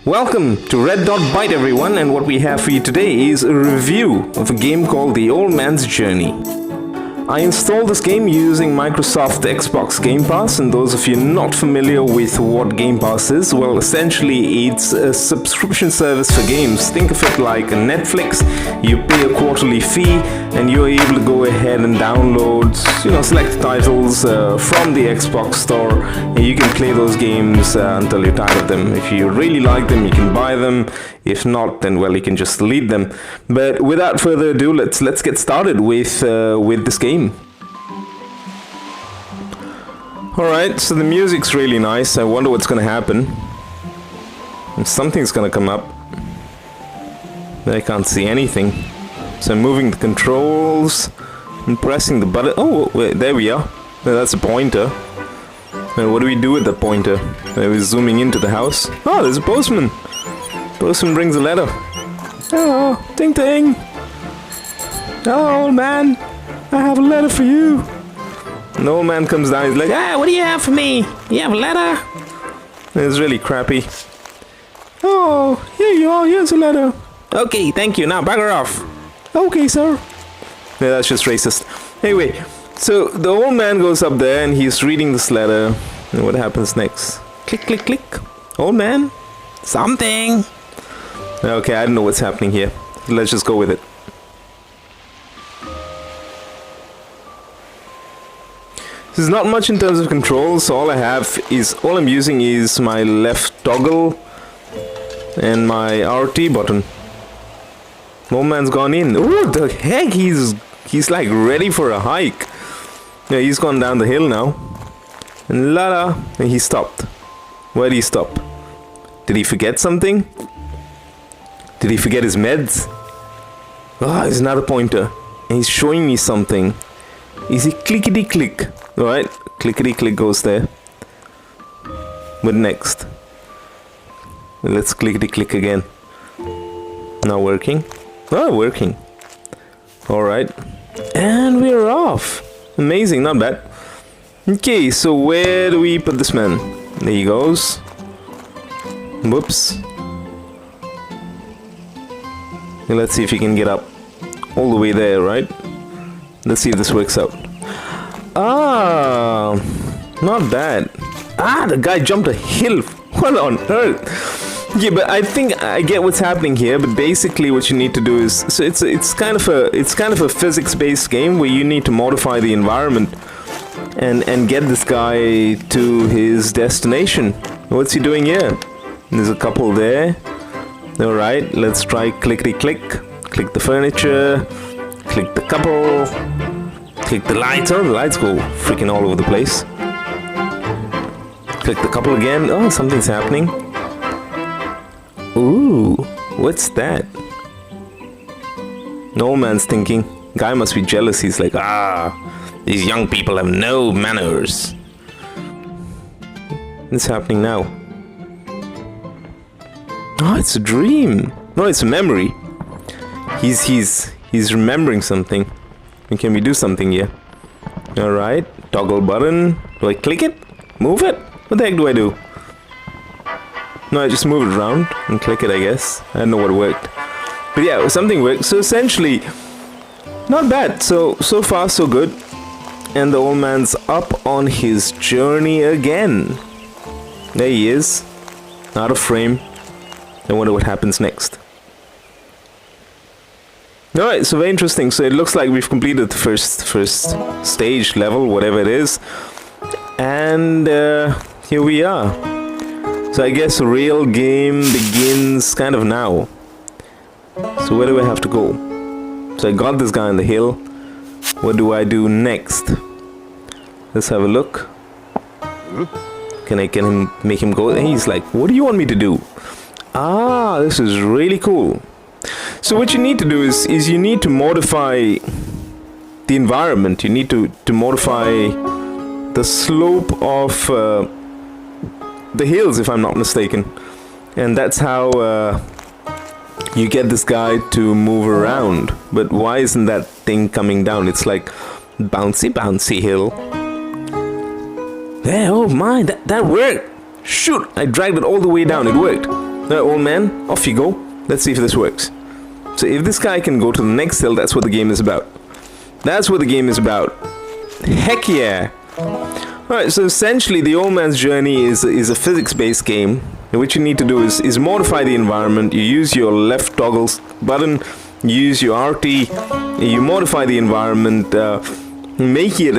Welcome to Red Dot Byte, everyone, and what we have for you today is a review of a game called The Old Man's Journey. I installed this game using Microsoft Xbox Game Pass, and those of you not familiar with what Game Pass is, well, essentially it's a subscription service for games. Think of it like a Netflix. You pay a quarterly fee and you're able to go ahead and download, select titles from the Xbox store, and you can play those games until you're tired of them. If you really like them, you can buy them. If not, then well, you can just delete them. But without further ado, let's get started with this game. Alright, so the music's really nice. I wonder what's gonna happen. Something's gonna come up. I can't see anything. So I'm moving the controls and pressing the button. Oh, wait, there we are. That's a pointer. And what do we do with the pointer? We're zooming into the house. Oh, there's a postman. Postman brings a letter. Hello, ding ding. Hello, old man. I have a letter for you. And the old man comes down. He's like, what do you have for me? You have a letter? And it's really crappy. Oh, here you are. Here's a letter. Okay, thank you. Now bugger off. Okay, sir. Yeah, that's just racist. Anyway, so the old man goes up there and he's reading this letter. And what happens next? Click, click, click. Old man. Something. Okay, I don't know what's happening here. Let's just go with it. There's not much in terms of controls. All I'm using is my left toggle and my RT button. Old man's gone in. Oh, the heck! He's like ready for a hike. Yeah, he's gone down the hill now. And and he stopped. Where did he stop? Did he forget something? Did he forget his meds? Ah, there's another pointer. And he's showing me something. Is he clickety click? Alright, clickety click goes there. What next? Let's clickety click again. Not working. Oh, working. Alright. And we're off. Amazing, not bad. Okay, so where do we put this man? There he goes. Whoops. Let's see if he can get up all the way there, right? Let's see if this works out. Ah, not bad. Ah, the guy jumped a hill. What on earth? Yeah, but I think I get what's happening here. But basically, what you need to do is, so it's kind of a physics-based game where you need to modify the environment and get this guy to his destination. What's he doing here? There's a couple there. All right, let's try clickety click. Click the furniture. Click the couple. Click the lights. Oh, the lights go freaking all over the place. Click the couple again. Oh, something's happening. Ooh, what's that? The old man's thinking. Guy must be jealous. He's like, these young people have no manners. What's happening now? Oh, it's a dream. No, it's a memory. He's remembering something. And can we do something here? Alright, toggle button. Do I click it? Move it? What the heck do I do? No, I just move it around and click it, I guess. I don't know what worked. But yeah, something worked. So essentially, not bad. So far, so good. And the old man's up on his journey again. There he is. Out of frame. I wonder what happens next. Alright, so very interesting. So it looks like we've completed the first stage, level, whatever it is. And here we are. So I guess the real game begins kind of now. So where do I have to go? So I got this guy on the hill. What do I do next? Let's have a look. Can I make him go? And he's like, what do you want me to do? Ah, this is really cool. So what you need to do is you need to modify the environment. You need to modify the slope of the hills, if I'm not mistaken. And that's how you get this guy to move around. But why isn't that thing coming down? It's like bouncy, bouncy hill. Yeah, oh my, that worked. Shoot, I dragged it all the way down. It worked. Old man, off you go. Let's see if this works. So if this guy can go to the next hill, that's what the game is about. That's what the game is about. Heck yeah! Alright, so essentially the old man's journey is a physics-based game. And what you need to do is modify the environment. You use your left toggle button, you use your RT, you modify the environment, make it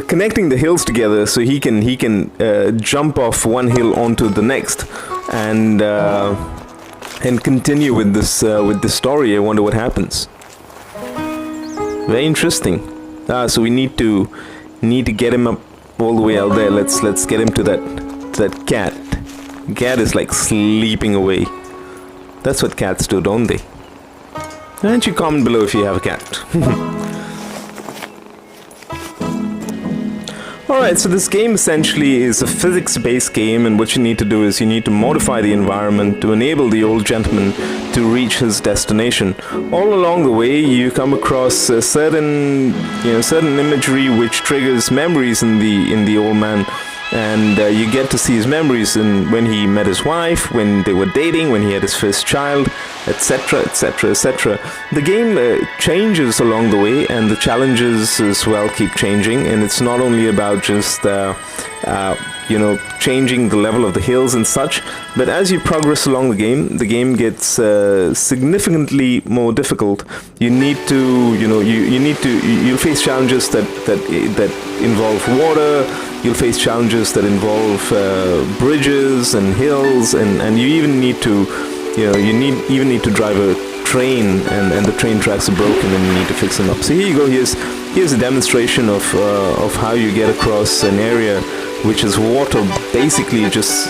connecting the hills together so he can jump off one hill onto the next, and continue with this story. I wonder what happens. Very interesting. So we need to get him up all the way out there. Let's get him to that cat. The cat is like sleeping away. That's what cats do, don't they? Why don't you comment below if you have a cat? Alright, so this game essentially is a physics-based game, and what you need to do is you need to modify the environment to enable the old gentleman to reach his destination. All along the way, you come across certain imagery which triggers memories in the old man, and you get to see his memories when he met his wife, when they were dating, when he had his first child, etc, etc, etc. The game changes along the way, and the challenges as well keep changing, and it's not only about just changing the level of the hills and such, but as you progress along the game gets significantly more difficult. You need to, you'll face challenges that involve water. You'll face challenges that involve bridges and hills, and you even need to, need to drive a train, and the train tracks are broken, and you need to fix them up. So here you go. Here's a demonstration of how you get across an area which is water. Basically, you just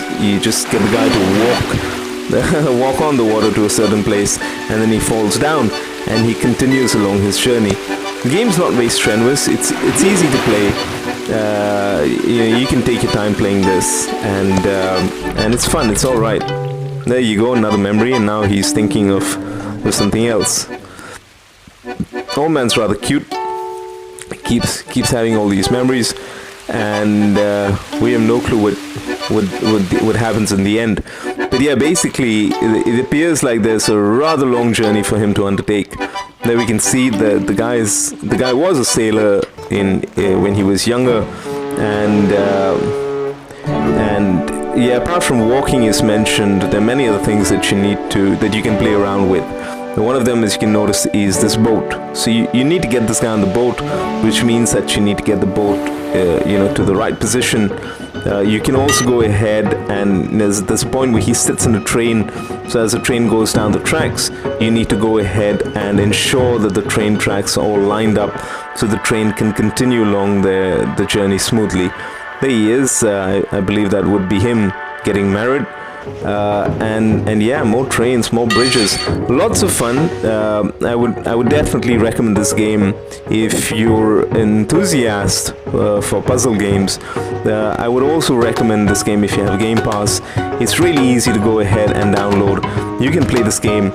get the guy to walk on the water to a certain place, and then he falls down, and he continues along his journey. The game's not very strenuous. It's easy to play. You can take your time playing this, and it's fun. It's all right. There you go, another memory, and now he's thinking of something else. Old man's rather cute. Keeps having all these memories, and we have no clue what happens in the end. But yeah, basically, it appears like there's a rather long journey for him to undertake. There we can see the guy was a sailor when he was younger, and yeah, apart from walking is mentioned, there are many other things that you can play around with. And one of them, as you can notice, is this boat. So you need to get this guy on the boat, which means that you need to get the boat to the right position. You can also go ahead, and there's a point where he sits in the train. So as the train goes down the tracks, you need to go ahead and ensure that the train tracks are all lined up so the train can continue along the journey smoothly. There he is. I believe that would be him getting married. And yeah, more trains, more bridges, lots of fun. I would definitely recommend this game if you're an enthusiast for puzzle games. I would also recommend this game if you have Game Pass. It's really easy to go ahead and download. You can play this game.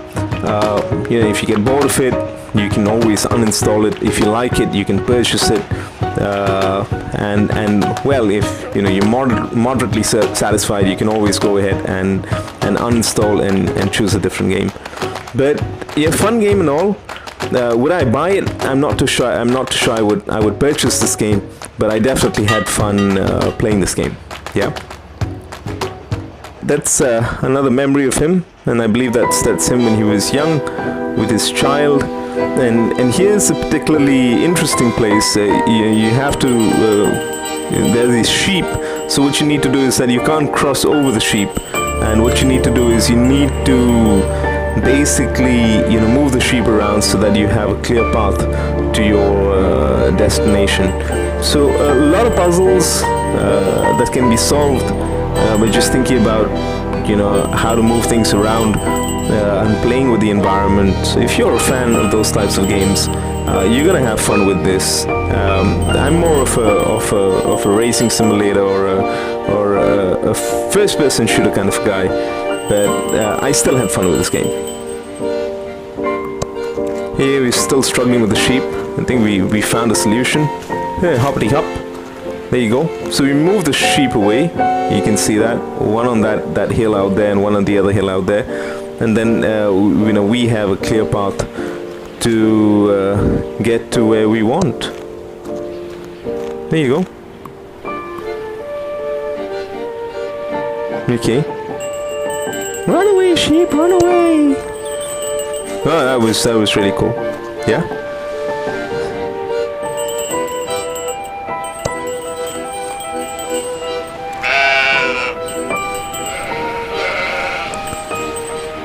If you get bored of it, you can always uninstall it. If you like it, you can purchase it. And well, if you're moderately satisfied, you can always go ahead and uninstall and choose a different game. But yeah, fun game and all. Would I buy it? I'm not too sure. I would purchase this game, but I definitely had fun playing this game. Yeah, that's another memory of him, and I believe that's him when he was young with his child. And here's a particularly interesting place. You have to. There are these sheep. So what you need to do is that you can't cross over the sheep, and what you need to do is you need to basically move the sheep around so that you have a clear path to your destination. So a lot of puzzles that can be solved by just thinking about how to move things around. And playing with the environment. So if you're a fan of those types of games, you're gonna have fun with this. I'm more of a racing simulator or a first-person shooter kind of guy, but I still had fun with this game. Here we're still struggling with the sheep. I think we found a solution. Hoppity hop. There you go. So we move the sheep away. You can see that one on that hill out there and one on the other hill out there, and then we have a clear path to get to where we want. There you go. Okay. Run away, sheep! Run away! Oh, that was really cool. Yeah.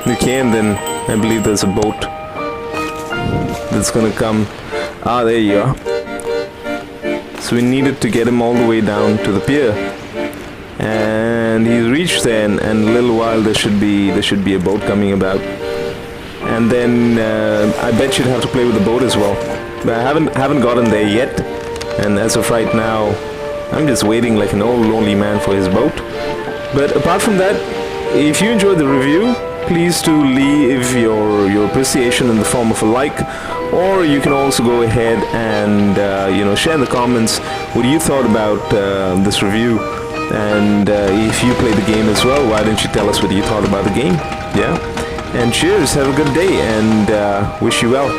Okay, and then I believe there's a boat that's gonna come. Ah, there you are. So we needed to get him all the way down to the pier, and he's reached there. And in a little while there should be a boat coming about, and then I bet you'd have to play with the boat as well. But I haven't gotten there yet, and as of right now, I'm just waiting like an old lonely man for his boat. But apart from that, if you enjoyed the review, please do leave your appreciation in the form of a like, or you can also go ahead and share in the comments what you thought about this review, and if you play the game as well, why don't you tell us what you thought about the game. Yeah, and cheers, have a good day, and wish you well.